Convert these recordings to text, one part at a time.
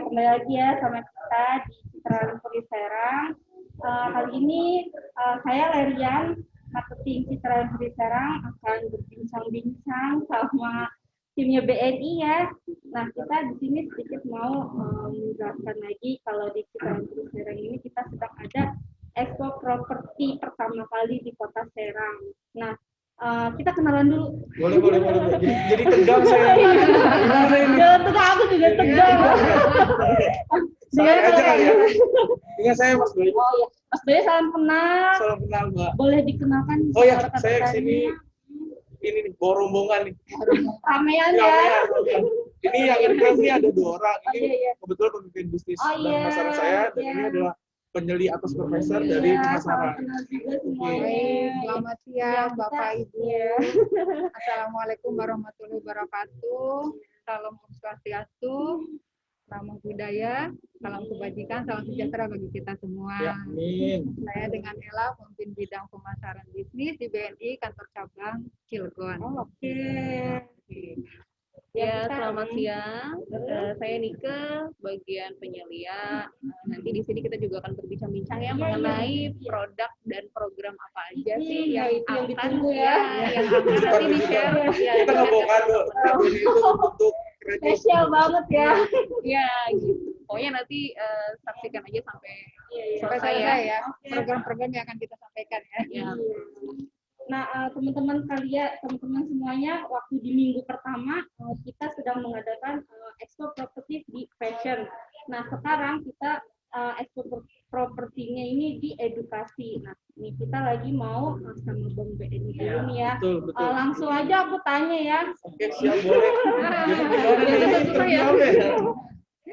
kembali lagi ya sama kita di Citra Lestari Serang. Kali ini saya Lerian, marketing Citra Lestari Serang akan berbincang-bincang sama timnya BNI ya. Nah, kita di sini sedikit mau menjelaskan lagi kalau di Citra Lestari Serang ini kita sedang ada expo properti pertama kali di Kota Serang. Nah, kita kenalan dulu. Boleh. Jadi tegang saya. Jangan tegang, aku juga tegang. Saya aja kali ya. Dengan saya Mas Boy. Oh iya, Mas Boy salam kenal. Salam kenal Mbak. Boleh dikenalkan? Oh ya, saya kesini ini nih, bawa rombongan nih. Ramean ya. Ini yang rekam ini ada 2 orang. Ini iya. kebetulan pemimpin bisnis Oh, dan iya, pemasaran saya, dan iya. ini adalah penyeli atau supervisor dari Salam pemasaran. kenal juga semuanya. Baik, selamat siang Iya, Bapak kita- Ibu. iya. Assalamualaikum warahmatullahi wabarakatuh. Salam Om Swastiastu, salam budaya, salam kebajikan, salam sejahtera bagi kita semua. Ya, amin. Saya dengan Ella, pemimpin bidang pemasaran bisnis di BNI Kantor Cabang Cilegon. Oke. Ya, selamat siang. Saya Nike, bagian penyelia. Nanti di sini kita juga akan berbincang-bincang ya mengenai produk dan program apa aja sih Iya, yang itu yang akan ditunggu ya. yang akan nanti di-share. Ya, Kita nggak bawa kado, kado ini itu untuk kredit. Spesial banget ya. ya, gitu. Pokoknya nanti saksikan aja sampai Sampai selesai ya. selesai ya, program-program yang akan kita sampaikan ya. Ya. Nah, teman-teman semuanya, waktu di minggu pertama kita sedang mengadakan expo properti di fashion. Nah, sekarang kita expo propertinya ini di edukasi. Nah, ini kita lagi mau sama Bang BNI dulu nih ya. Betul. Langsung aja aku tanya ya. Oke, siap boleh. Jadi gimana nih?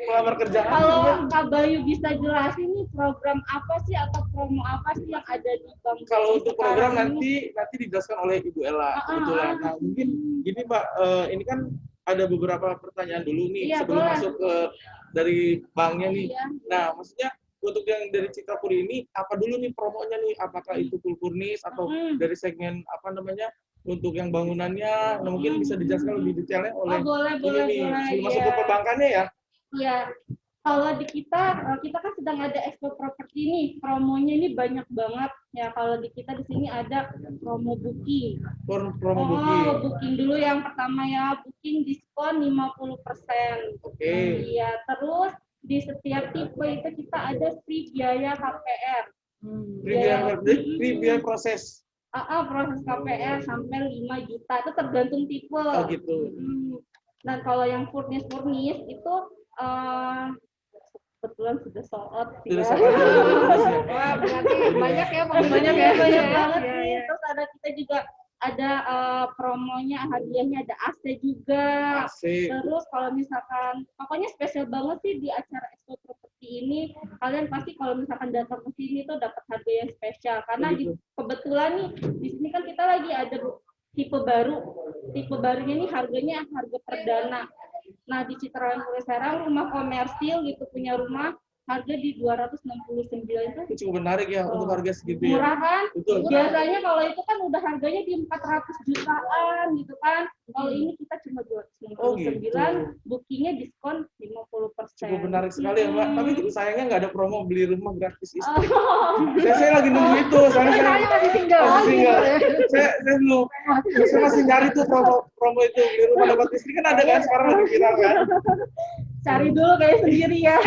Pelamar kerjaan. Kalau Kak Bayu bisa jelasin nih program apa sih atau promo apa sih yang ada di Bang BNI Kalau untuk program sekarang ini? nanti dijelaskan oleh Ibu Ella kebetulan. Nah, mungkin gini Mbak, ini kan ada beberapa pertanyaan dulu nih Iya, sebelum boleh. masuk ke dari banknya nih. Iya. Nah, maksudnya untuk yang dari Citrapuri ini apa dulu nih promonya nih? Apakah itu full furnish atau dari segmen apa namanya? Untuk yang bangunannya, nah, mungkin bisa dijelaskan lebih detailnya oleh boleh, ini nih sebelum masuk iya. ke perbankannya ya. Ya, kalau di kita kan sedang ada expo properti nih, promonya ini banyak banget ya. Kalau di kita di sini ada promo booking. Promo booking. Booking dulu yang pertama ya, booking diskon 50%. Oke. Iya, terus di setiap tipe itu kita ada free biaya KPR. Free biaya proses. Proses KPR sampai 5 juta, itu tergantung tipe. Oh gitu. Dan kalau yang furnish itu kebetulan sudah sold out sih Sudah ya. sold out. Wah, berarti banyak ya banyak banget Iya, nih. iya. Terus kita juga ada promonya, hadiahnya ada AC juga. Asik. Terus kalau misalkan pokoknya spesial banget sih di acara expo properti ini, kalian pasti kalau misalkan datang ke sini tuh dapat harga yang spesial karena kebetulan nih di sini kan kita lagi ada tipe barunya nih harganya harga perdana. Nah, di Citra Lestari Serang rumah komersil gitu, punya rumah harga di 269 itu Itu cukup menarik ya untuk harga segitu ya. murah kan? Betul. Biasanya kalau itu kan udah harganya di 400 jutaan gitu kan. Kalau ini kita cuma 269, Oh, gitu. bookingnya diskon 50%. Cukup menarik sekali ya Mbak. Tapi sayangnya nggak ada promo beli rumah gratis istri. Saya lagi nunggu itu. Soalnya saya masih single. masih single. Saya belum. Saya masih nyari tuh promo itu beli rumah dapat istri kan ada kan sekarang lagi viral kan. Cari dulu kayak sendiri ya.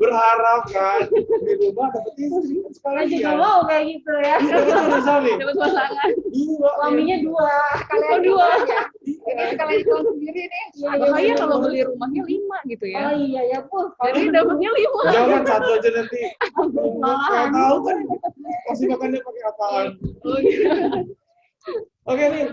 Berharap kan beli rumah dapat istri kan Saya sekarang juga ya. mau kayak gitu ya. Iya betul udah suami. Dapat pasangan. Dua. Suaminya 2. Kalian dua. aja. Ini sekalian jual sendiri nih. Bahaya kalau beli rumahnya 5 gitu ya. Oh iya ya, Bu. Jadi dapatnya 5. Jangan satu aja nanti. Malahan. Nggak tahu kan pasti makannya pakai apaan. Oh, gitu. Oke nih,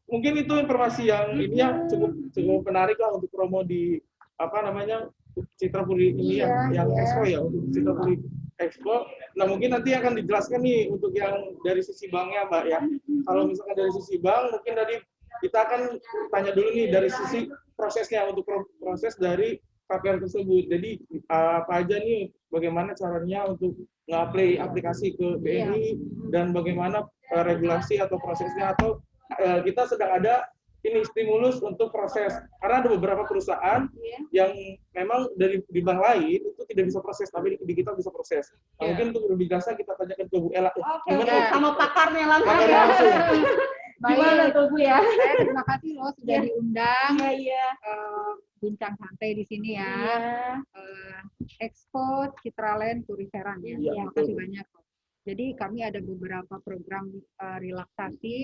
mungkin itu informasi yang ini yang cukup menarik lah untuk promo di apa namanya Citrapuri ini yang Expo ya, untuk Citrapuri Expo. Nah mungkin nanti akan dijelaskan nih untuk yang dari sisi banknya Mbak ya. Kalau misalkan dari sisi bank, mungkin tadi kita akan tanya dulu nih dari sisi prosesnya untuk proses dari KPR tersebut. Jadi apa aja nih, bagaimana caranya untuk nge-apply aplikasi ke BNI dan bagaimana regulasi atau prosesnya, atau kita sedang ada ini stimulus untuk proses, karena ada beberapa perusahaan yang memang dari di bank lain itu tidak bisa proses, tapi di kita bisa proses. Nah, mungkin untuk lebih jelasnya kita tanyakan ke Bu Ella. Oke, Gimana, Bu? sama pakarnya langsung. Pakarnya langsung. Gimana tuh Bu ya? Saya terima kasih loh sudah Iya. diundang Iya. bincang santai di sini ya. Expo Citraland Puri Serang ya. Iya, Terima betul. kasih banyak. Jadi kami ada beberapa program relaksasi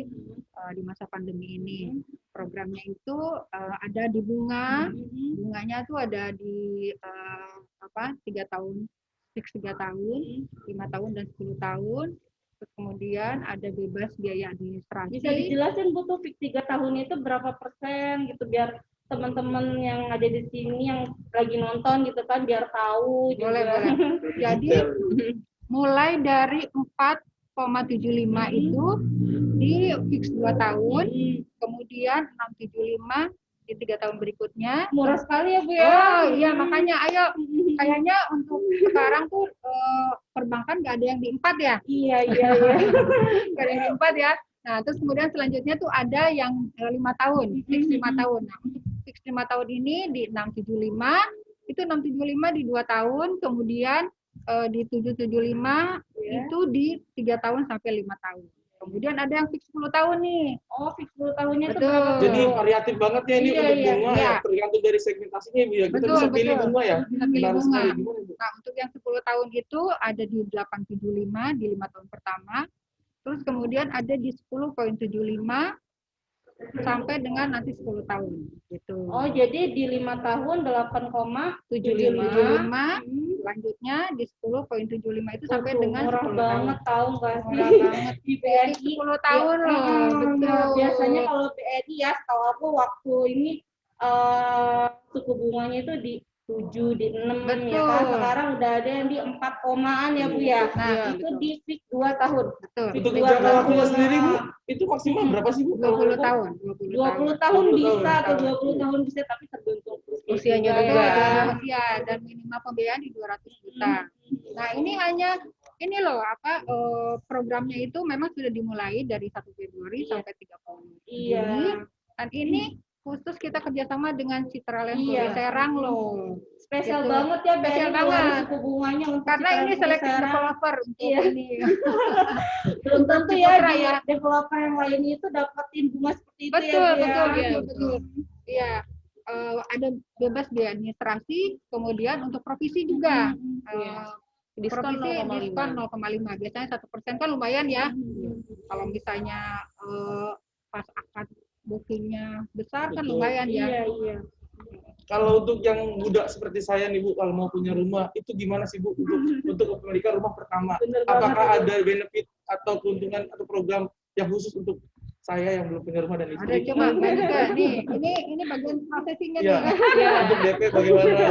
di masa pandemi ini. Programnya itu ada di bunga, bunganya tuh ada di 3 tahun, fix 3 tahun, 5 tahun dan 10 tahun. Terus kemudian ada bebas biaya administrasi. Bisa dijelasin Bu tuh fix 3 tahun itu berapa persen gitu biar teman-teman yang ada di sini yang lagi nonton gitu kan biar tahu Boleh, juga. boleh. Jadi mulai dari 4,75 itu di fix 2 tahun, kemudian 675 di 3 tahun berikutnya. Murah sekali ya Bu ya. Oh iya, makanya ayo, kayaknya untuk sekarang tuh perbankan nggak ada yang di 4 ya, Iya. nggak ada yang di 4 ya. Nah terus kemudian selanjutnya tuh ada yang 5 tahun, fix 5 tahun. Nah untuk fix 5 tahun ini di 675, itu 675 di 2 tahun, kemudian di 775 itu di 3 tahun sampai 5 tahun. Kemudian ada yang fix 10 tahun nih. Oh, fix 10 tahunnya itu Betul. berapa? Jadi variatif banget ya ini Iya, untuk iya, bunga iya. ya, tergantung dari segmentasinya biar kita Betul, bisa pilih betul. bunga ya. Bisa pilih Menarik bunga. sekali. Gimana, Bu? Nah, untuk yang 10 tahun itu ada di 875 di 5 tahun pertama. Terus kemudian ada di 10,75 sampai dengan nanti 10 tahun gitu. Oh, jadi di 5 tahun 8,75. 75, selanjutnya di 10,75 itu sampai dengan murah 10 banget tahun. tahu nggak sih? Murah banget. Di Jadi BNI 10 tahun loh. Betul. Nah, biasanya kalau BNI ya setahu aku waktu ini suku bunganya itu di 7, di 6 ya kan. Betul. Sekarang udah ada yang di 4 komaan ya Bu ya. Nah, itu betul. di fix 2 tahun. Betul. Untuk Dua jangka tahun. waktunya sendiri, Bu, itu maksimal berapa sih, Bu? 20 tahun. 20 tahun 20 bisa atau tahun. 20 tahun bisa tapi tergantung Usianya juga juga. ya. Usia dan minimal pembiayaan di 200 juta. Nah, ini hanya ini loh programnya itu memang sudah dimulai dari 1 Februari sampai 30 Iya. Juni. Dan ini khusus kita kerjasama dengan Citraland Puri Iya. Serang loh. Spesial Gitu. banget ya Spesial BNI banget. suku bunganya untuk Karena Citraland ini Puri selected Serang. developer untuk Iya. ini. Belum tentu ya Citra di ya. developer yang lainnya itu dapetin bunga seperti itu Betul, ya Bu ya. betul, Iya, betul. Iya. Ada bebas biaya administrasi, kemudian untuk provisi juga. Iya. Diskon Provisi 0,5. diskon 0,5. Biasanya 1% kan lumayan ya. Kalau misalnya pas akad bookingnya besar kan Betul. lumayan ya. Iya. Kalau untuk yang muda seperti saya nih, Bu, kalau mau punya rumah, itu gimana sih, Bu, untuk kepemilikan rumah pertama? Bener Apakah banget. ada benefit atau keuntungan atau program yang khusus untuk saya yang belum punya rumah dan Ada istri? cuma nih, ini bagian prosesinya Iya. nih. Iya. Untuk DP bagaimana?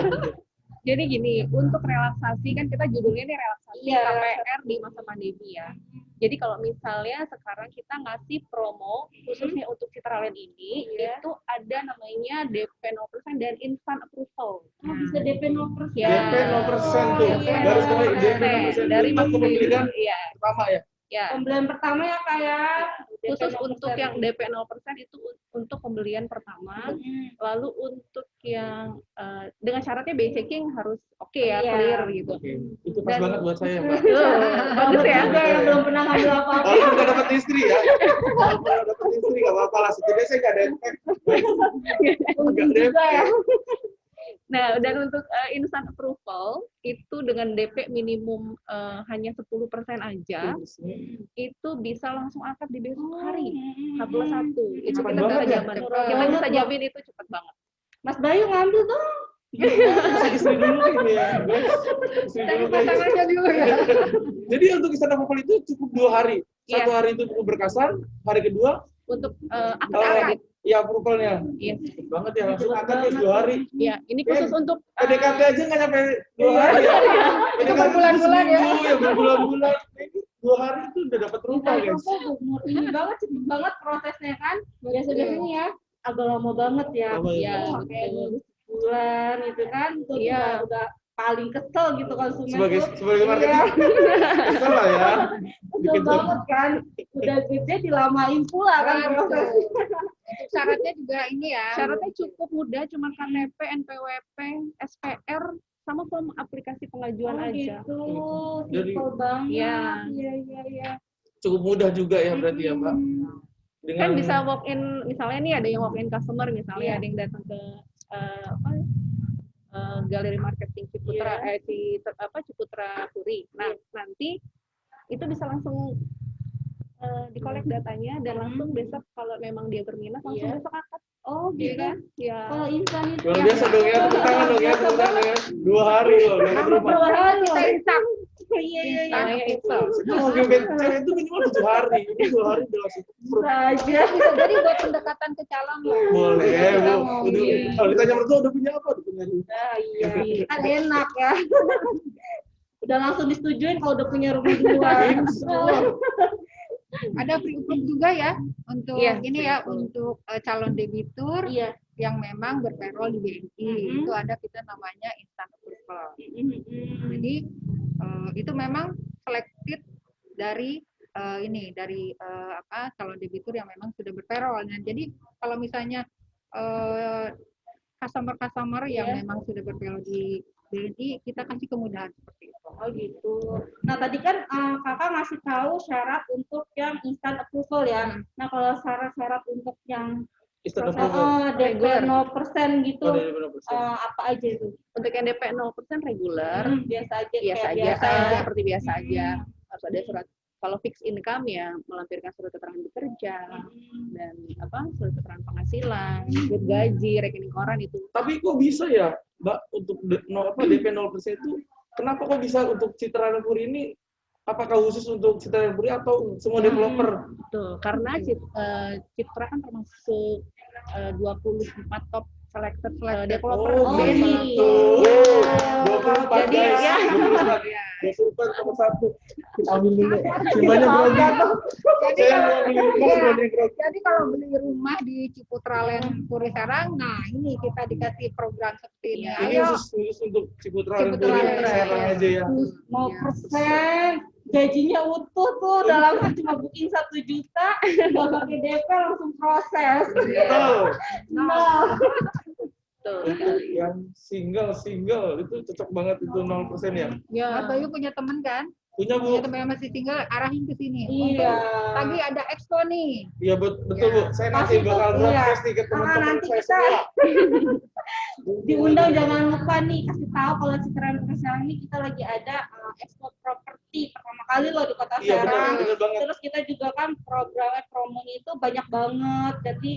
Jadi gini, untuk relaksasi kan kita judulnya ini relaksasi Iya. KPR di masa pandemi ya. Jadi kalau misalnya sekarang kita ngasih promo khususnya untuk Citraland ini, Iya. itu ada namanya DP 0% dan instant approval. Oh, bisa DP 0%. Ya. DP 0% tuh. Iya. Garis bawah DP 0% Dari untuk kepemilikan Iya, pertama ya. ya. Pembelian pertama ya kayak Khusus untuk yang DP 0% itu untuk pembelian pertama, lalu untuk yang dengan syaratnya BI checking harus oke ya, Iya. clear gitu. Oke, itu pas Dan- banget buat saya, Mbak. Bagus ya. Juga yang belum pernah ngambil apa-apa. Kalau udah dapat istri ya, kalau udah dapat istri nggak apa-apa lah. Setidaknya saya nggak ada efek. Untung juga ya. Nah, dan untuk instant approval itu dengan DP minimum hanya 10% aja, itu bisa langsung akad di besok hari, H+1. Itu Cepet kita banget bisa ya? jamin. Cepet Kita banget bisa loh. jamin itu cepat banget. Mas Bayu ngambil dong. Istri dulu ini ya, guys. Istri Cari dulu, guys. pasangannya dulu ya. Jadi untuk instant approval itu cukup 2 hari. Satu Iya. hari itu cukup berkasan, hari kedua Untuk akad. ya approvalnya. Iya. Cepet banget ya, langsung akad guys 2 hari. Iya, ini khusus untuk PDKT aja nggak nyampe 2 hari ya. PDKT berbulan-bulan ya. seminggu ya, berbulan-bulan. Ini 2 hari itu udah dapat rumah guys. Ini banget cepet banget prosesnya kan. Biasanya ya agak lama banget ya. Lama ya. Iya, Oh, kayak bulan gitu kan. Itu Iya. udah paling kesel gitu konsumen Sebagai tuh. marketing kesel lah ya. Kesel banget kan. Udah gede dilamain pula kan Betul. prosesnya. Untuk syaratnya juga ini ya. Syaratnya cukup mudah, cuma KTP, NPWP, SPR, sama form aplikasi pengajuan aja. Gitu. Jadi- Simple banget. Iya. Iya. Cukup mudah juga ya berarti ya Mbak. Kan bisa walk in, misalnya nih ada yang walk in customer, misalnya Iya. ada yang datang ke galeri marketing Ciputra, Ciputra Puri. Nah, nanti itu bisa langsung dikolek datanya dan langsung besok kalau memang dia berminat langsung Iya. besok akad. Oh Iya gitu. kan? Ya. Kalau instan itu Luar biasa dong ya, tepuk tangan dong ya, tepuk tangan ya. 2 hari loh, nggak ada rumah. kita instan. Iya. Namanya install. Mau gebet cewek itu minimal 7 hari. Ini 2 hari udah langsung approve. Aja. Bisa jadi buat pendekatan ke calon loh. Boleh, Kita Bu. mau- Udah, iya. kalau ditanya mertua udah punya apa? Udah punya rumah. Nah, iya. Kan enak ya. Udah langsung disetujuin kalau udah punya rumah duluan. Ada pre-approve juga ya untuk Iya, ini ya pre-approve. untuk calon debitur Iya. yang memang berpayroll di BNI. Mhm. Itu ada kita namanya instant approval. Mm-mm. Jadi itu memang selected dari calon debitur yang memang sudah berpayroll. Nah, jadi kalau misalnya customer yang Iya. memang sudah berpayroll di BNI, kita kasih kemudahan seperti itu. Oh gitu. Nah tadi kan kakak ngasih tahu syarat untuk yang instant approval ya. Nah kalau syarat-syarat untuk yang Instant proses approval. DP Regular. 0% gitu, Oh, dari berapa persen? apa aja itu? Untuk yang DP 0% reguler, Biasa aja. biasa kayak aja, biasa ya. seperti biasa aja. Harus ada surat. Kalau fixed income ya melampirkan surat keterangan bekerja dan surat keterangan penghasilan, gaji, rekening koran itu. Tapi kok bisa ya, Mbak, untuk DP 0% itu, kenapa kok bisa untuk Citra Puri ini, apakah khusus untuk Citra Puri atau semua developer? Betul, karena Citra kan termasuk 24 top selected developer Oh, BNI. gitu. 24 Jadi, guys. ya. 24 sama 1. Ambil dulu. Simbanya grogi. Jadi Saya kalau mau beli rumah, iya. semuanya grogi. Jadi kalau beli rumah di Ciputra Land Puri Serang, nah ini kita dikasih program seperti ini. Iya. Ini Ayo, khusus untuk Ciputra dan Ciputra Puri Land, Serang iya. aja ya. 0%, gajinya utuh tuh, dalam cuma booking 1 juta, nggak pakai DP langsung proses. Betul. Nah, Betul. Untuk yang single itu cocok banget itu 0% ya. Ya. Mas Bayu punya temen kan? Punya Punya Bu. temen yang masih single, arahin ke sini. iya. Untuk pagi ada expo nih. Iya betul Ya. Bu. Saya nanti Pasti bakal tuh, broadcast iya. nih ke teman-teman Nanti saya kita semua. diundang, jangan lupa nih kasih tahu kalau Citra Puri Serang ini kita lagi ada ekspor properti pertama kali loh di Kota Iya Serang. betul banget. Terus kita juga kan promonya itu banyak banget, jadi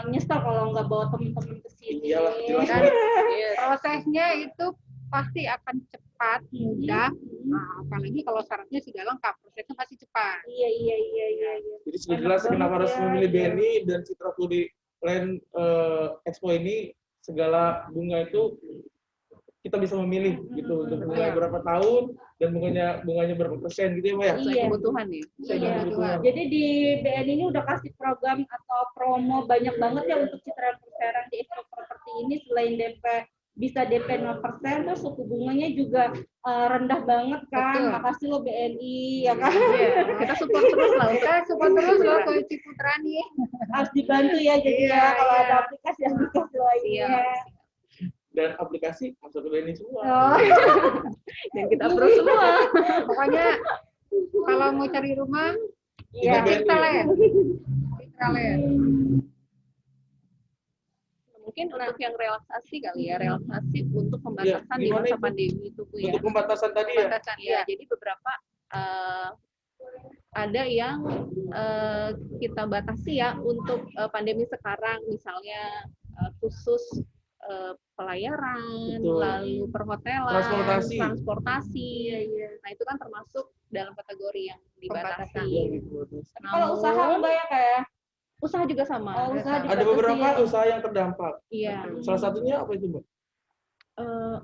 nyesel kalau nggak bawa temen-temen ke sini. Iyalah, jelas Dan Iya. prosesnya itu pasti akan cepat, mudah. Nah, apalagi kalau syaratnya sudah lengkap, prosesnya pasti cepat. Iya. Jadi sudah Enak jelas kenapa banget harus ya, memilih iya. BNI dan Citra Puri Land Expo ini, segala bunga itu kita bisa memilih gitu untuk bunga Iya. berapa tahun dan bunganya berapa persen gitu ya Mbak ya. Sesuai Iya. kebutuhan ya. Sesuai Iya. kebutuhan. Jadi di BNI ini udah kasih program atau promo banyak banget ya untuk Citra Puri Serang di Expo Properti ini. Selain DP bisa DP 0%, terus suku bunganya juga rendah banget kan. Betul. Makasih lo BNI ya kan. Iya. Kita support terus lah. Kita support terus loh ke Ciputra nih. Harus dibantu ya jadi Iya, ya kalau iya. ada aplikasi lainnya. Dan aplikasi masuk ke BNI semua. Oh. Dan kita approve semua. Pokoknya kalau mau cari rumah, Iya. Citra Land. Citra Land. Mungkin untuk yang relaksasi kali ya, relaksasi untuk pembatasan di gimana masa itu? pandemi itu Bu ya. Untuk pembatasan tadi ya. Batasan Ya, ya. jadi beberapa ada yang kita batasi ya untuk pandemi sekarang, misalnya khusus pelayaran, Betul. lalu perhotelan, Transportasi. transportasi. Nah itu kan termasuk dalam kategori yang Pembatasan. dibatasi. Kalau usaha enggak ya kayak? Usaha juga sama. Oh, usaha Ada dibatasi beberapa ya. usaha yang terdampak. Iya. Salah satunya apa itu Mbak?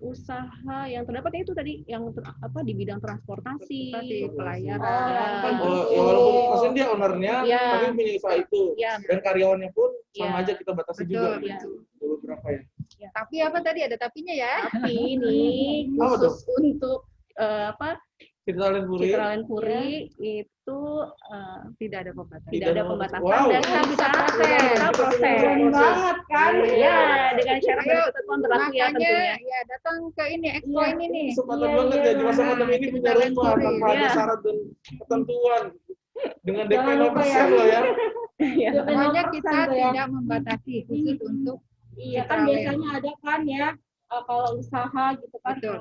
Usaha yang terdapat ya itu tadi yang di bidang transportasi, Transportasi, pelayaran. Oh, yang kayak Oh, gitu. ya walaupun maksudnya dia ownernya, Iya. tapi punya usaha itu. Iya. Dan karyawannya pun sama Iya. aja kita batasi Betul, juga. iya. Ada beberapa ya. Tapi apa tadi ada tapinya ya? Tapi ini Apa khusus untuk Citra Land Puri. Citra Land Puri itu Tidak ada pembatasan. tidak ada pembatasan Wow. dan kita bisa Bisa proses. banget kan. Ya, dengan syarat dan Ayo, ketentuan berlaku ya makanya tentunya. ya datang ke ini expo Iya, ini nih. Kesempatan Iya, banget iya, ya di masa iya. pandemi ini punya Kita rumah lansuri. tanpa ada Iya. syarat dan ketentuan dengan DP Jangan 0% lupa ya. loh ya. Iya. Semuanya 0% kita tuh ya. tidak membatasi khusus untuk Iya kan Citralen. biasanya ada kan ya kalau usaha gitu kan Betul.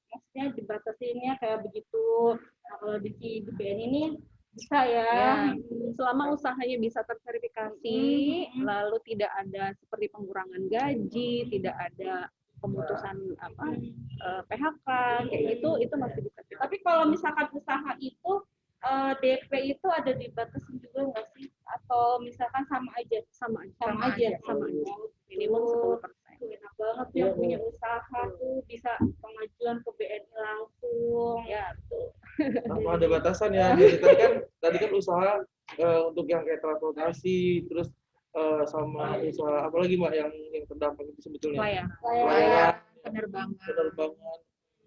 maksudnya dibatasinnya kayak begitu. Nah, kalau di BN ini bisa ya. Ya, selama usahanya bisa terverifikasi, Hmm. lalu tidak ada seperti pengurangan gaji, tidak ada pemutusan PHK, kayak gitu, itu masih bisa. Tapi kalau misalkan usaha itu DP itu ada dibatasin juga nggak sih? Atau misalkan sama aja? Sama aja. Sama aja. Sama aja. Minimum 10%. Enak banget ya Iya, punya usaha tuh bisa pengajuan ke BNI langsung. Ya, betul. Tanpa ada batasan ya. Jadi tadi kan usaha untuk yang kayak transportasi, terus sama usaha apa lagi Mbak yang terdampak itu sebetulnya? Layan. Pelayaran, penerbangan. penerbangan,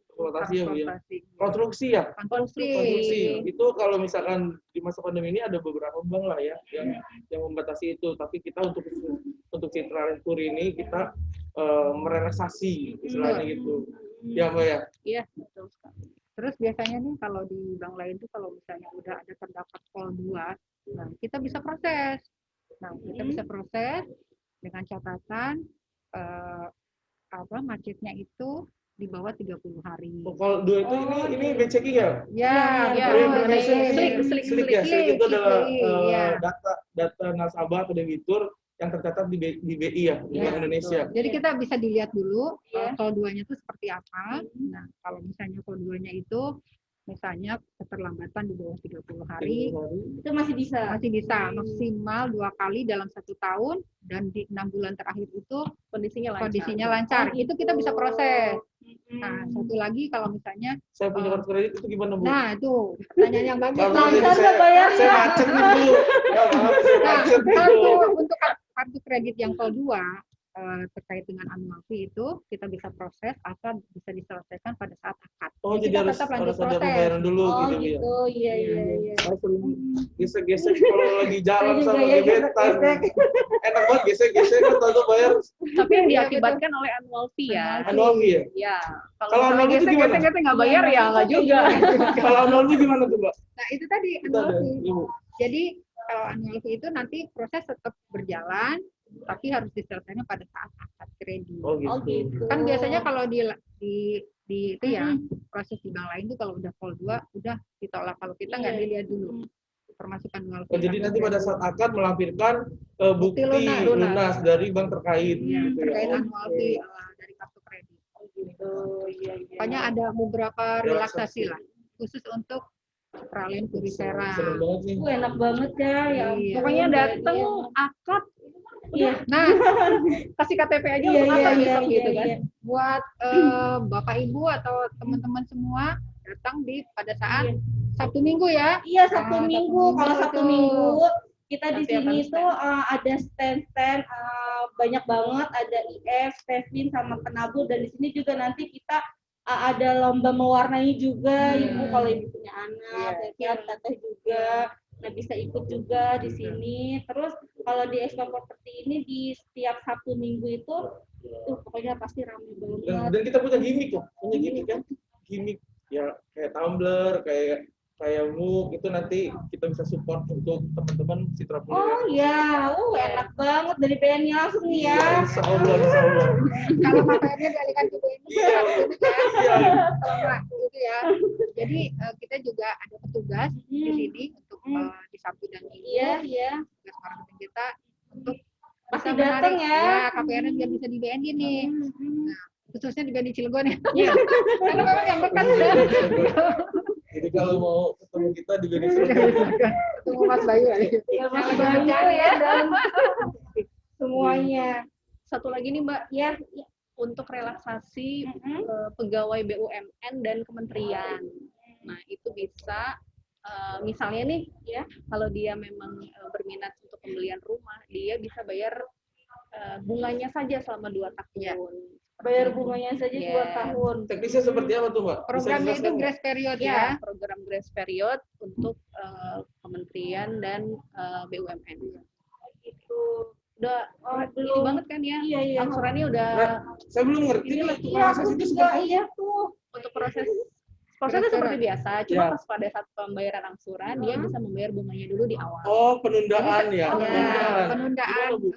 transportasi ya Bu ya. Transportasi. Konstruksi ya. Konstruksi Konstruksi. itu kalau misalkan di masa pandemi ini ada beberapa bank lah ya yang membatasi itu, tapi kita untuk Citralen Puri ini kita merelaksasi istilahnya gitu. Ya Mbak ya. Iya, betul sekali. Terus biasanya nih kalau di bank lain tuh kalau misalnya udah ada terdapat call 2, nah kita bisa proses. Nah, kita bisa proses dengan catatan macetnya itu di bawah 30 hari. Kalau dua itu ini BCK ya? Ya, ya, Oh, yang betul. Indonesia Slik, Slik slik, ya, Slik itu adalah ya. data nasabah atau debitur yang tercatat di BI ya, di Ya, Bank Indonesia. Jadi kita bisa dilihat dulu Ya. call 2-nya itu seperti apa. Nah, kalau misalnya call 2-nya itu misalnya keterlambatan di bawah 30 hari, Itu masih bisa. masih bisa maksimal 2 kali dalam 1 tahun, dan di 6 bulan terakhir itu kondisinya lancar. Itu kita bisa proses. Nah, satu lagi kalau misalnya, Saya punya kartu kredit itu gimana Bu? nah itu pertanyaan yang bagus. Kalau Nah, ini Lancar nggak bayarnya? saya macet nih Bu. Ya maaf, saya macet nih Bu. untuk kartu kredit yang call 2 terkait dengan annual fee itu kita bisa proses asal bisa diselesaikan pada saat akad. Oh, Jadi jadi kita harus tetap lanjut harus ada proses. pembayaran dulu Oh gitu Bu ya. gitu, iya iya iya. Saya sering gesek-gesek kalau lagi jalan Saya sama juga ya, gebetan. gesek-gesek. Enak banget gesek-gesek kan tahu bayar Tapi yang Iya, diakibatkan oleh annual fee ya. annual fee ya. Ya, Kalau annual fee itu gimana? gesek nggak bayar ya nggak juga. Kalau annual fee gimana tuh Mbak? Nah, itu tadi Itu annual ada fee. Ibu. Jadi kalau annual fee itu nanti proses tetap berjalan, tapi harus diselesaikan pada saat akad kredit. Oh gitu. Oh gitu. Kan biasanya kalau di itu ya proses di bank lain tuh kalau udah call 2 udah ditolak, kalau kita nggak Iya. dilihat dulu permasukkan annual fee. Oh, jadi nanti pada saat akad melampirkan bukti lunas. lunas dari bank terkait. ya, gitu ya. terkait Oh, annual oke. fee dari kartu kredit. Gitu. Iya iya. Pokoknya ada beberapa Relaksasi. relaksasi lah khusus untuk Citralen Purisera. Seneng banget nih. Enak banget ya. Ya. Iya. Pokoknya datang akad, Iya. Nah, kasih KTP aja Iya untuk iya akad iya besok gitu kan. iya. buat Bapak Ibu atau teman-teman semua datang pada saat Sabtu Minggu ya. Iya Sabtu Nah, Minggu. Kalau Sabtu tuh. Minggu kita di Nanti akan sini tuh ada stand-stand banyak banget, ada IF, Stevin sama penabur, dan di sini juga nanti kita ada lomba mewarnai juga. Ibu kalau ibu punya anak, ya teteh juga. Nah bisa ikut juga di sini. Terus kalau di Expo Properti ini di setiap Sabtu Minggu itu pokoknya pasti ramai banget. Dan kita punya gimmick loh, punya gimmick kan? Gimmick ya kayak tumbler, kayak mug itu nanti kita bisa support untuk teman-teman Citra Puri. Oh ya, enak banget dari BNI langsung nih ya. Insya Allah, insya Allah. Kalau matanya dialihkan ke BNI Iya. ya. Iya. Kalau nggak gitu ya. Jadi kita juga ada petugas di sini untuk di Sabtu dan Minggu. Iya, iya. Tugas marketing kita untuk Pasti bisa datang menarik, ya. KPR juga bisa di BNI nih. Nah, khususnya di BNI Cilegon ya. Iya. Karena memang yang bekas Jadi kalau mau ketemu kita di Indonesia, ketemu Mas Bayu kali. Ya, Mas Bayu ya dan semuanya. Satu lagi nih Mbak, ya untuk relaksasi pegawai BUMN dan kementerian. Nah itu bisa misalnya nih ya, kalau dia memang berminat untuk pembelian rumah, dia bisa bayar bunganya saja selama 2 tahun. Ya. Bayar bunganya saja 2 Yes. tahun. teknisnya seperti apa tuh Mbak? Bisa Programnya itu dijelaskan nggak? grace period ya. Ya, program grace period untuk kementerian dan BUMN. Gitu. udah ini belum. banget kan ya. Iya, iya. Angsurannya udah Nah, saya belum ngerti nih Iya, proses aku itu juga seperti iya tuh. untuk prosesnya seperti biasa, cuma Ya. pas pada saat pembayaran angsuran dia bisa membayar bunganya dulu di awal. Oh, penundaan ya. Ya, Penundaan. penundaan Gimana, Bu?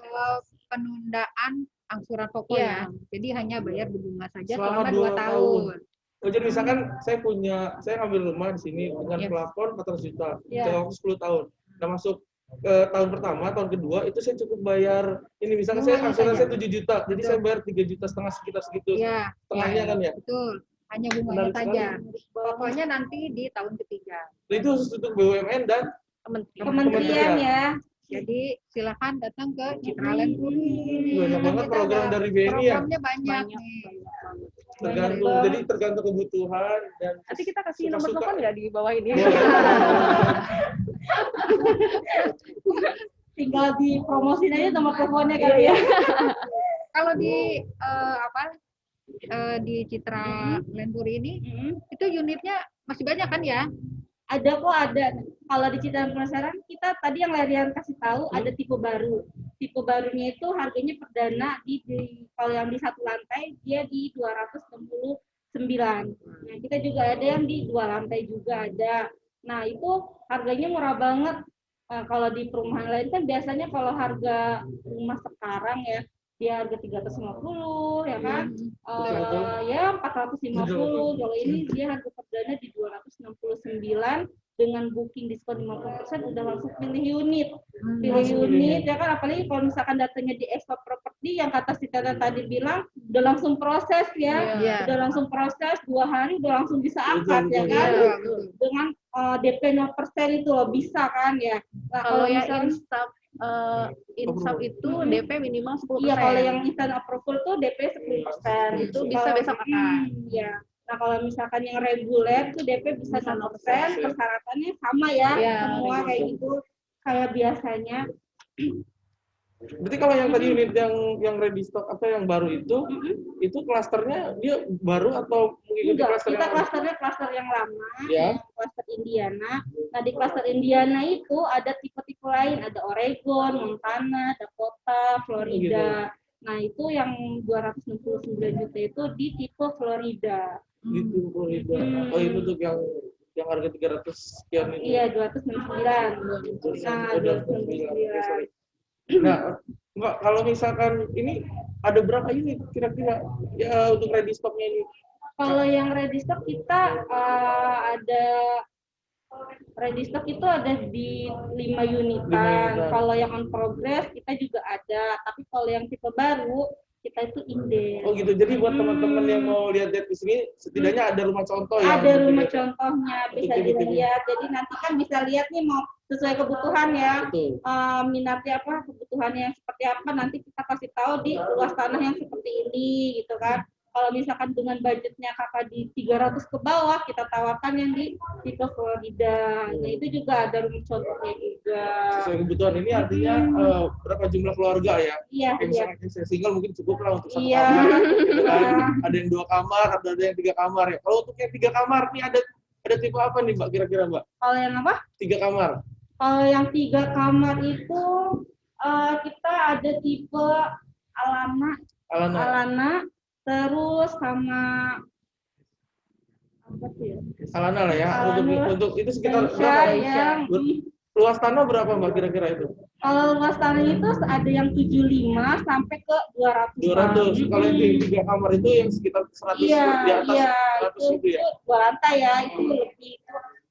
penundaan angsuran pokok Iya. ya. Jadi hanya bayar bunga saja Selama selama 2 2 tahun. Oh, jadi misalkan saya ngambil rumah di sini dengan Yes. plafon 400 juta, Iya. dalam waktu 10 tahun. Nah, masuk ke tahun pertama, tahun kedua itu saya cukup bayar ini misalkan saya Bunganya angsuran saja. saya 7 juta, jadi Betul. saya bayar 3,5 juta sekitar segitu. Ya, Tengahnya kan ya. betul. Hanya bunganya Menarik saja. sekali. Pokoknya nanti di tahun ketiga. Nah, itu khusus untuk BUMN dan Kementerian ya. Jadi silakan datang ke Citra Land Puri. banyak banget program dari BNI ya. Programnya banyak Banyak. nih. Tergantung kebutuhan dan Nanti kita kasih nomor suka-suka. telepon nggak di bawah ini? Tinggal dipromosin aja nomor teleponnya kali ya. Kalau di di Citra Land Puri ini itu unitnya masih banyak kan ya? Ada kok, ada. Kalau di Citra Penasaran, kita tadi yang Lerian kasih tahu ada tipe baru. Tipe barunya itu harganya perdana kalau yang di 1 lantai dia di 269. Nah, kita juga ada yang di 2 lantai juga ada. Nah, itu harganya murah banget. Kalau di perumahan lain kan biasanya kalau harga rumah sekarang ya dia harga 350 ya kan, ya 450. Kalau ini dia harga perdana di 269 dengan booking diskon 50% udah langsung pilih unit ya kan, apalagi kalau misalkan datanya di Expo Property yang kata si Tata tadi bilang udah langsung proses ya, Iya. udah langsung proses 2 hari udah langsung bisa akad ya kan, dengan DP 0% itu loh bisa kan ya. Nah, Kalau yang misalkan insaf itu DP minimal 10%. iya, kalau yang instant approval tuh DP 10%. Itu bisa besok akad. Iya. Nah, kalau misalkan yang reguler tuh DP bisa 0%, persyaratannya sama ya, Iya, semua kayak gitu kayak biasanya. Berarti kalau yang tadi unit yang ready stock atau yang baru itu klasternya dia baru atau mengikuti Enggak, klaster kita yang klasternya klaster yang lama, Ya. klaster Indiana. Nah, di klaster Indiana itu ada tipe-tipe lain, ada Oregon, Montana, Dakota, Florida. Nah, itu yang 269 juta itu di tipe Florida. gitu Florida. Oh, itu tuh yang harga 300 sekian itu. Iya, 269. Nah, 269. Nah, Mbak, kalau misalkan ini ada berapa unit kira-kira ya untuk ready stocknya ini? Kalau yang ready stock kita ada ready stock itu ada di 5 unitan. Kalau yang on progress kita juga ada, tapi kalau yang tipe baru kita itu inden. Oh gitu. Jadi buat teman-teman yang mau lihat-lihat di sini, setidaknya ada rumah contoh ya. Ada rumah contohnya bisa dilihat. Jadi nanti kan bisa lihat nih mau sesuai kebutuhan ya. Betul. Minatnya apa, kebutuhannya yang seperti apa, nanti kita kasih tahu di luas tanah yang seperti ini gitu kan. Kalau misalkan dengan budgetnya kakak di 300 ke bawah, kita tawarkan yang di tipe Florida. Nah, itu juga ada rumah contohnya juga. Sesuai kebutuhan ini artinya berapa jumlah keluarga ya? Iya, Kayak iya. misalnya saya single mungkin cukup lah untuk 1 Iya. kamar. Iya. Ada yang 2 kamar, ada yang 3 kamar ya. Kalau untuk yang 3 kamar nih ada tipe apa nih Mbak kira-kira Mbak? Kalau yang apa? 3 kamar. Kalau yang 3 kamar itu kita ada tipe Alana, terus sama apa tuh ya? Alana lah ya. Alana. Untuk itu sekitar Aisyah, berapa? ya. Luas tanah berapa Mbak kira-kira itu? Kalau luas tanah itu ada yang 75 sampai ke 200. 200. Kalau yang 3 kamar itu yang sekitar 100 Iya, di atas iya, 100 itu ya. 2 lantai ya, itu lebih.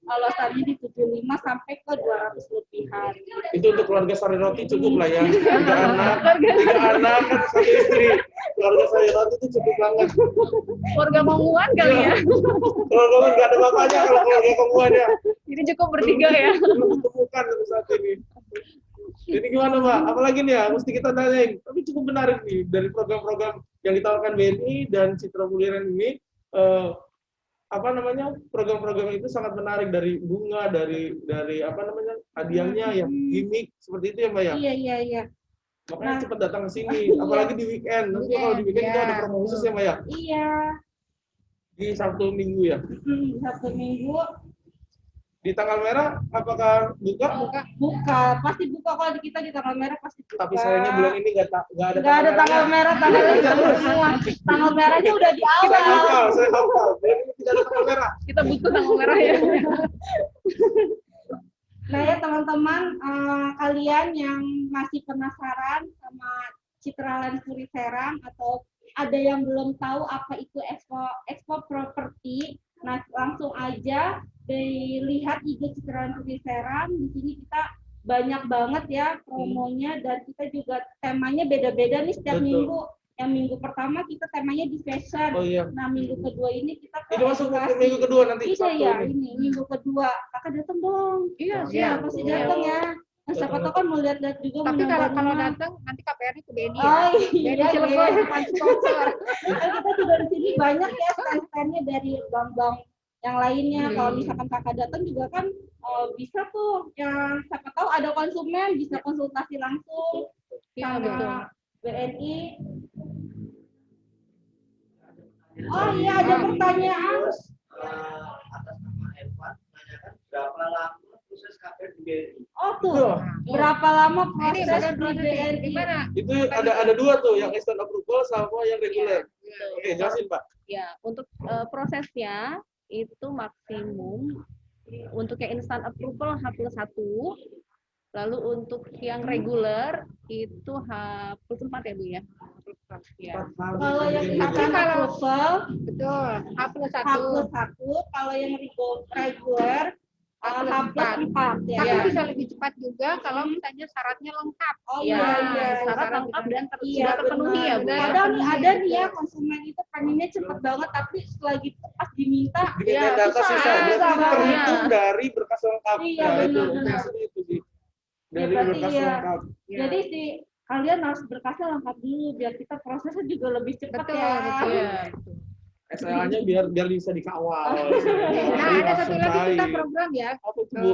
Kalau luasannya di 75 sampai ke 200 lebihan. Itu untuk keluarga sari roti cukup lah ya. 3 anak kan 1 istri. Keluarga sari roti itu cukup banget. Keluarga Mongguan kali ya. Kalau nggak ada bapaknya, kalau keluarga Kongguan ya. Jadi cukup bertiga ya. Belum ditemukan untuk saat ini. Jadi gimana Mbak? Apalagi nih ya, mesti kita tanyain. Tapi cukup menarik nih dari program-program yang ditawarkan BNI dan Citra Puliran ini. Apa namanya, program-program itu sangat menarik, dari bunga, dari apa namanya, hadiahnya yang gimmick seperti itu ya Mbak ya. Iya. Makanya cepat datang ke sini, apalagi di weekend. Nanti kalau di weekend kita ada promo khusus ya Mbak ya. Iya. Di Sabtu Minggu ya. Sabtu Minggu Di tanggal merah apakah buka? Buka, pasti buka kalau di kita di tanggal merah pasti buka. Tapi sayangnya bulan ini nggak ada Nggak ada tanggal merah, tanggalnya udah semua. Tanggal merahnya udah di Saya awal. hafal, saya hafal. Bulan ini tidak ada tanggal merah. Kita butuh tanggal merah ya. Nah ya teman-teman, kalian yang masih penasaran sama Citraland Puri Serang atau ada yang belum tahu apa itu Expo Properti, nah langsung aja dilihat IG Citraland Puri Serang. Di sini kita banyak banget ya promonya dan kita juga temanya beda-beda nih setiap Betul. minggu. Yang minggu pertama kita temanya di fashion. Oh iya. Nah minggu kedua ini kita ke Ini masuk ke edukasi. minggu kedua nanti. Iya Sabtu ya, ini. ini minggu kedua. Kakak datang dong. Iya, Iya, pasti datang ya. Nah, siapa tahu kan mau lihat-lihat juga. Tapi mau kalau nambah rumah. datang nanti KPR ke BNI ya. Oh BNI iya, Cilegon iya. bukan sponsor. Nah, kita juga di sini banyak ya stand-standnya dari bank-bank yang lainnya. Kalau misalkan kakak datang juga kan bisa tuh yang siapa tahu ada konsumen bisa konsultasi langsung Iya, betul. sama BNI. Oh iya ada pertanyaan. Atas nama Evan menanyakan berapa lama proses KPR di BNI? Oh tuh, Tuh. berapa lama Ini proses bukan di proses BNI? gimana? Itu ada dua tuh, yang instant approval sama yang reguler. Oke, jelasin Pak. Ya, untuk prosesnya itu maksimum untuk yang instant approval H+1, lalu untuk yang reguler itu H+4 ya Bu ya. Ya. Kalau yang Tapi instant approval Betul. H+1. H+1, kalau yang reguler H+4 ya. Tapi bisa lebih cepat juga kalau misalnya syaratnya lengkap. Oh Ya, iya iya. syarat lengkap dan Iya, sudah terpenuhi ya Bu. benar. ya. Kadang nih ada nih ya konsumen itu pengennya cepet banget tapi setelah gitu pas diminta Diminta ya, data susah. Berarti banget. terhitung dari berkas lengkap. Iya, Ya, itu benar-benar. maksudnya itu sih. Dari berarti berkas iya. lengkap. Jadi si kalian harus berkasnya lengkap dulu biar kita prosesnya juga lebih cepat Betul, ya. betul. Iya. SLA-nya biar bisa dikawal. Nah, ada satu lagi kita program ya. Apa itu, Bu?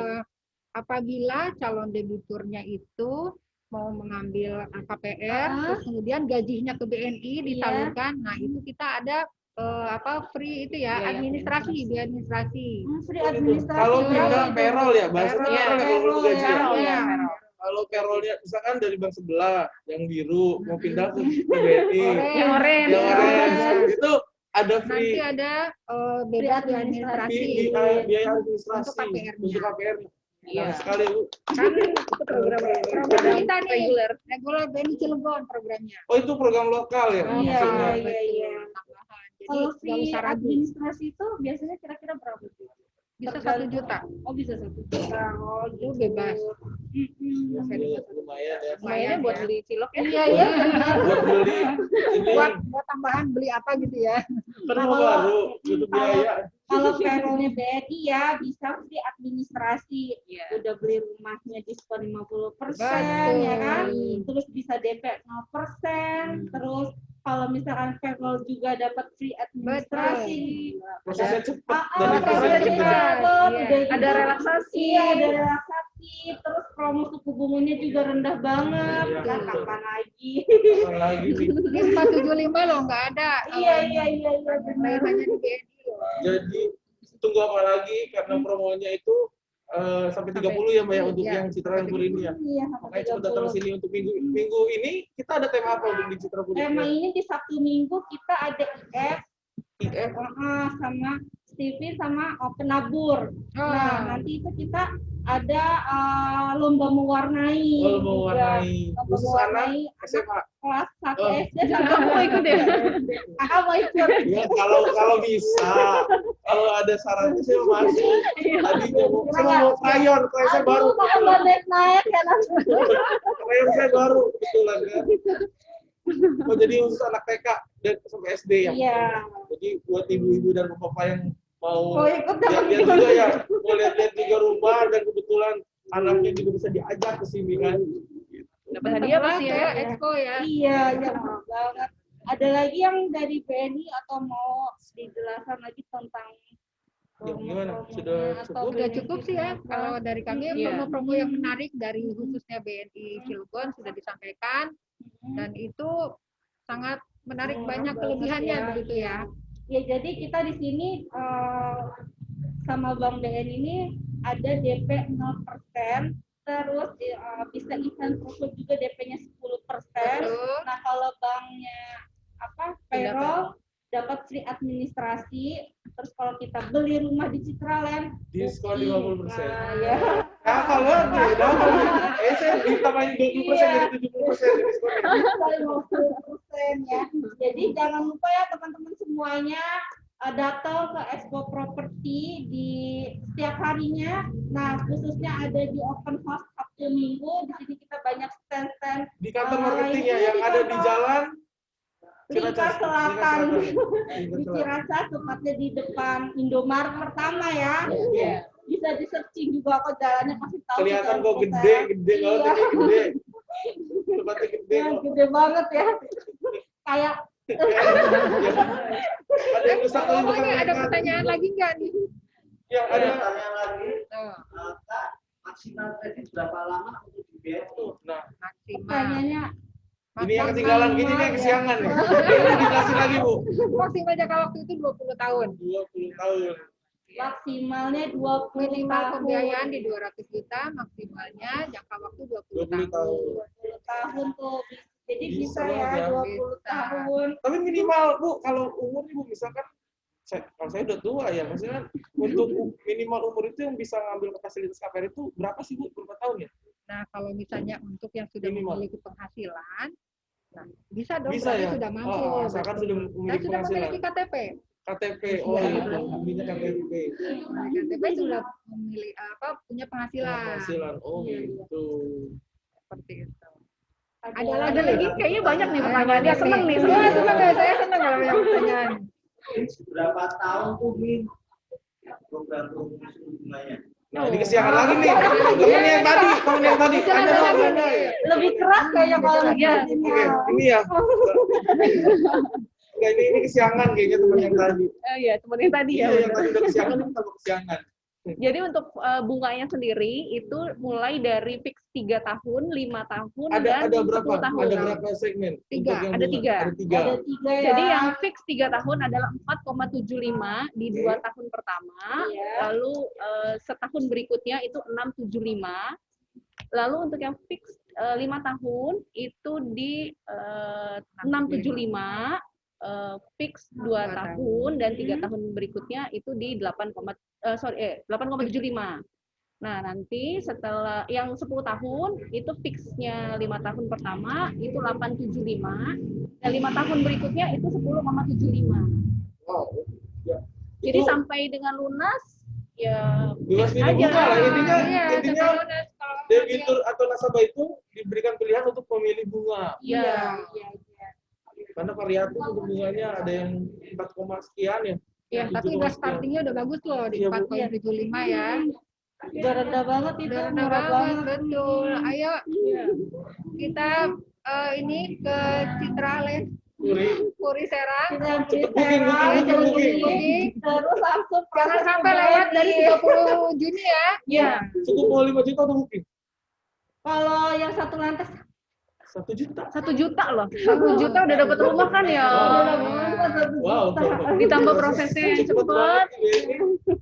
Apabila calon debiturnya itu mau mengambil KPR, terus kemudian gajinya ke BNI disalurkan, nah itu kita ada free itu ya, Iya, administrasi, biaya administrasi. Free administrasi. Kalau berapa pindah itu? payroll ya, bahasanya Payroll. payroll ya kalau Payroll, gaji ya. Payroll, Iya. payroll. Kalau payrollnya misalkan dari bank sebelah yang biru mau pindah ke BNI, Yang orange. yang orange itu ada Nanti free ada bebas biaya administrasi. biaya administrasi Untuk KPR-nya. untuk KPR. Iya. Sekali Bu. Kan Program kita nih reguler. reguler BNI Cilegon programnya. Oh itu program lokal ya? Iya, maksudnya? iya. Tambahan. Jadi Kalau nggak free usah ragu. administrasi itu biasanya kira-kira berapa tuh? Bisa 1 juta. Oh bisa 1 juta. Oh Itu bebas. Iya, lumayan ya. Mainnya buat beli cilok ya. Iya iya. Buat beli ini Buat tambahan beli apa gitu ya. rumah baru butuh biaya. Kalau payrollnya BNI ya bisa free administrasi. Iya. Udah beli rumahnya diskon 50% Betul. ya kan. Terus bisa DP 0%. Terus kalau misalkan payroll juga dapat free administrasi. Prosesnya cepat Ah, dan prosesnya diproses juga. cepat. Iya. Udah gitu. Ada relaksasi. Iya, ada relaksasi. Terus promo suku bunganya juga rendah banget. Iya, Kan betul. kapan lagi? Apalagi nih. Ini 475 loh, nggak ada. Iya, iya, iya, iya. Lain hanya di BNI loh. Jadi tunggu apa lagi karena promonya itu sampai 30 ya Mbak ya untuk Iya, yang Citra Puri ini ya. Iya, Makanya cepat datang ke sini untuk minggu ini kita ada tema apa untuk di Citra Puri? tema ini di Sabtu Minggu kita ada IF sama Stevie sama penabur. Nah, nanti itu kita ada lomba mewarnai. Oh, mewarnai. Lomba Khusus anak mewarnai SMA. kelas 1 Oh. SD sampai Mau ikut ya? kakak mau ikut. Ya kalau bisa, kalau ada syaratnya saya mau masuk. Tadinya saya mau krayon saya baru. Aduh, kakak nggak naik ya nanti. Krayon saya baru kebetulan kan. Oh jadi khusus anak TK dan sampai SD ya. Iya. Jadi buat ibu-ibu dan bapak yang mau Mau ikut lihat-lihat juga ya, mau lihat-lihat juga rumah dan kebetulan anaknya juga bisa diajak ke sini kan. Dapat hadiah pasti ya. Exco ya. Iya, iya banget. Ada lagi yang dari BNI atau mau dijelaskan lagi tentang Ya, gimana? promo-promonya Sudah atau cukup? Udah cukup sih ya. Kalau dari kami Iya. promo-promo yang menarik dari khususnya BNI Cilegon sudah disampaikan dan itu sangat menarik, banyak kelebihannya ya. begitu ya. Ya jadi kita di sini sama Bank BNI ini ada DP 0%, terus bisa event profit juga DP-nya 10%. Betul. Nah, kalau banknya payroll dapat free administrasi. Terus kalau kita beli rumah di Citraland diskon booking. 50%. Nah, ya. Kakak banget nih, double nih. Saya ditambahin 20% Iya. dari 70% diskonnya. 50% ya. Jadi jangan lupa ya teman-teman semuanya datang ke Expo Property di setiap harinya. Nah, khususnya ada di open house Sabtu Minggu. Di sini kita banyak stand-stand Di kantor marketing ya, yang ada di jalan Lingkar Selatan. Lingkar Di Ciracas, tepatnya di depan Indomaret pertama ya. Iya. Bisa di searching juga kok jalannya pasti tahu. Kelihatan kita kok kota. gede banget Iya. ini gede. Tempatnya gede Ya, kok. gede banget ya. Kayak Ada yang rusak lagi bukan Ngomongnya ada mereka. pertanyaan lagi nggak nih? Yang Ada ada. tanya lagi, Tuh, Kak, maksimal kredit berapa lama untuk di BSU? Nah, maksimal. pertanyaannya ini yang ketinggalan gini nih yang kesiangan nih. Ini dijelasin lagi, Bu. Maksimal jangka waktu itu 20 tahun. 20 tahun. maksimalnya 20 Minimal tahun. pembiayaan di 200 juta, maksimalnya jangka waktu 20 20 tahun. tahun. 20 tahun tuh. Jadi Bisa bisa ya banget ya. 20 Bisa. tahun. Tapi minimal, Bu, kalau umur nih, Bu, misalkan kalau saya udah tua ya, maksudnya untuk minimal umur itu yang bisa ngambil fasilitas KPR itu berapa sih, Bu? Berapa tahun ya? Nah, kalau misalnya untuk yang sudah Minimal. memiliki penghasilan, nah, bisa dong, Bisa berarti ya? sudah mampu. Oh, asalkan sudah Dan memiliki sudah penghasilan. memiliki KTP. KTP, oh iya, punya KTP. KTP sudah punya penghasilan. Penghasilan, oh Iya, gitu. Seperti itu. Ada lagi kayaknya banyak nih pertanyaan. Dia seneng nih. Semua seneng ya, saya seneng kalau yang pertanyaan. Berapa tahun tuh Min program promosi bunganya? Nah, ini kesiangan lagi nih. Temen yang tadi. Ada dong, ada. Lebih keras kayaknya kalau Iya. Oke, ini ya. Enggak, ini kesiangan kayaknya temen yang tadi. Iya, temen yang tadi ya. Iya, yang bener. tadi udah kesiangan, ini tambah kesiangan. Jadi untuk bunganya sendiri itu mulai dari fix 3 tahun, 5 tahun, dan Ada berapa? 10 tahun. Ada berapa segmen? Tiga, Untuk yang ada bunga? tiga. Ada tiga. ada 3 ya. Jadi yang fix 3 tahun adalah 4,75 di 2 tahun pertama, Iya. lalu setahun berikutnya itu 6,75. Lalu untuk yang fix 5 tahun itu di 6,75, fix 2 tahun dan 3 tahun berikutnya itu di 8,75. Nah, nanti setelah yang 10 tahun itu fixnya 5 tahun pertama itu 8,75 dan 5 tahun berikutnya itu 10,75. Wow. Ya. Jadi Itu sampai dengan lunas ya bebas fix pilih aja. bunga lah. Intinya Iya, intinya sampai lunas. Kalau debitur atau nasabah itu diberikan pilihan untuk memilih bunga. Iya. Iya. Karena variatif untuk bunganya ada yang 4, sekian ya. ya, tapi 7, udah sekian. startingnya udah bagus loh di Iya, Bu. 4,75 ya. Udah rendah banget itu, Udah rendah murah banget, banget. betul. Ayo kita ini ke Citraland Puri Serang. Kita beli Cepet booking, sewa, booking, terus booking. booking, terus langsung Jangan proses sampai lewat dari pembayaran. 30 Juni ya. Iya. Cukup mau 5 juta atau booking? Kalau yang satu lantai 1 juta. 1 juta loh. 1 juta udah dapat rumah kan ya. Wow. Ditambah prosesnya yang Cepet cepet. banget ini.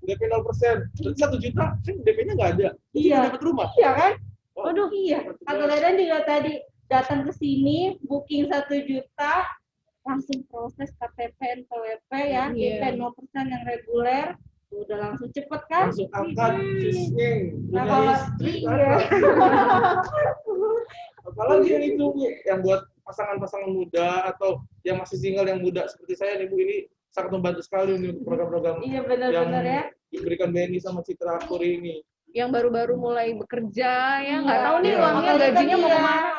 DP 0%. 1 juta kan DP-nya nggak ada. Iya. Dapat rumah. Iya kan? Waduh. Iya. Atau Ledan juga tadi datang ke sini booking 1 juta langsung proses KTP NPWP ya, Iya. DP 0% yang reguler, udah langsung cepet kan? Langsung angkat fishing. Nah, Punya kalau istri. iya. Apalagi yang itu, Bu, yang buat pasangan-pasangan muda atau yang masih single yang muda seperti saya nih, Bu, ini sangat membantu sekali nih untuk program-program Iya yang benar-benar ya. diberikan BNI sama Citra Puri ini. Yang baru-baru mulai bekerja ya nggak Iya. tahu nih Iya. uangnya Makanya gajinya tadi mau ya, kemana.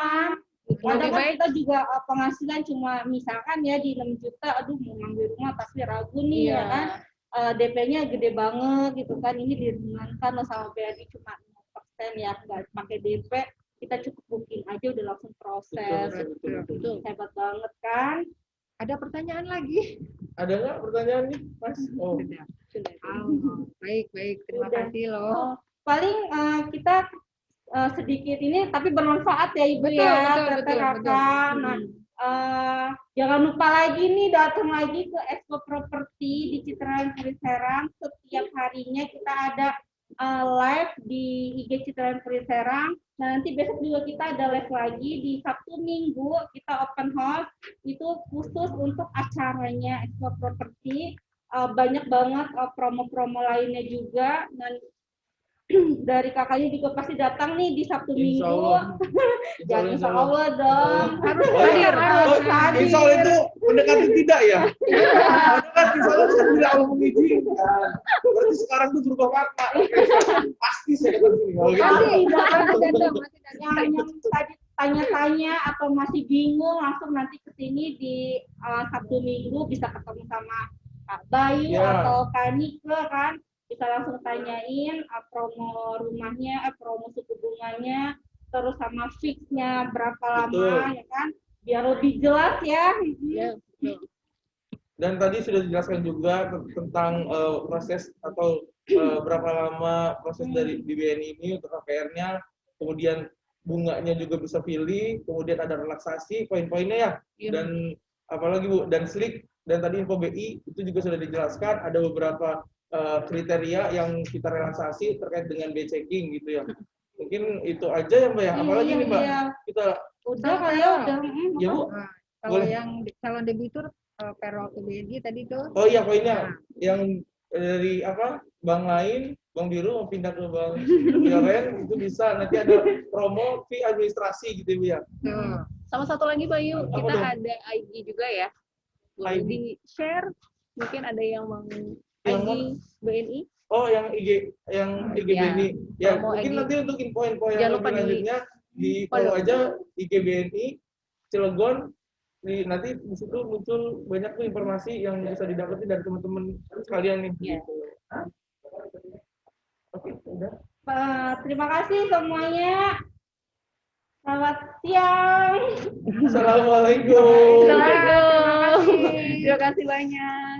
Kadang Lebih kan baik kita juga penghasilan cuma misalkan ya di 6 juta, aduh mau ngambil rumah pasti ragu nih Iya. ya kan. DP-nya gede banget gitu kan, ini diringankan loh sama BNI cuma 0% ya, nggak pakai DP, kita cukup booking aja udah langsung proses. Betul. Hebat banget kan? Ada pertanyaan lagi? Ada nggak pertanyaan nih, Mas? Oh, Oh, baik. Terima Udah. kasih loh. Paling kita sedikit ini tapi bermanfaat ya Ibu Betul, ya, betul, Tete betul, Kakak. betul. Nah, jangan lupa lagi nih datang lagi ke Expo Property di Citraland Puri Serang. Setiap harinya kita ada live di IG Citra Puri Serang. Nah, nanti besok juga kita ada live lagi di Sabtu Minggu, kita open house itu khusus untuk acaranya Expo Properti. Banyak banget promo-promo lainnya juga, dan dari kakaknya juga pasti datang nih di Sabtu Insya Minggu. Allah. Jangan insya Allah dong, harus Oh, iya. harus Oh, hadir. insya Allah itu mendekati tidak ya? Karena kan insya Allah itu tidak Allah mengizinkan. Berarti sekarang tuh berubah makna. Pasti saya datang sini. Kalau gitu. Yang tadi tanya-tanya atau masih bingung, langsung nanti kesini di Sabtu Minggu bisa ketemu sama Kak Bayu Ya. atau Kak Nike kan, bisa langsung tanyain promo rumahnya, promo suku bunganya, terus sama fixnya berapa lama, Betul. ya kan, biar lebih jelas ya. Dan tadi sudah dijelaskan juga tentang proses atau berapa lama proses dari BBN ini untuk KPR-nya, kemudian bunganya juga bisa pilih, kemudian ada relaksasi, poin-poinnya ya, dan apalagi Bu, dan slik, dan tadi info BI itu juga sudah dijelaskan, ada beberapa kriteria yang kita relaksasi terkait dengan B checking gitu ya. Mungkin itu aja ya Mbak ya, apalagi nih Mbak, Iya. kita Udah kali ya, udah. ya Bu. Nah, kalau Boleh. yang calon debitur payroll ke BNI tadi tuh. Oh iya poinnya yang dari apa bank lain, bank biru mau pindah ke bank Yoren itu bisa, nanti ada promo fee administrasi gitu ya. Tuh. Sama satu lagi Bayu, Apa kita tuh? ada IG juga ya. Boleh IG. di share. Mungkin ada yang mau Yang IG BNI. Oh yang IG Ya, BNI. Ya promo mungkin IG. nanti untuk info-info yang Jangan lebih lupa lanjutnya di follow aja IG BNI Cilegon. Nanti di situ muncul banyak tuh informasi yang bisa didapetin dari teman-teman sekalian nih. Iya. Gitu. Oke, udah. Terima kasih semuanya. Selamat siang. Assalamualaikum. Assalamualaikum. Terima kasih banyak.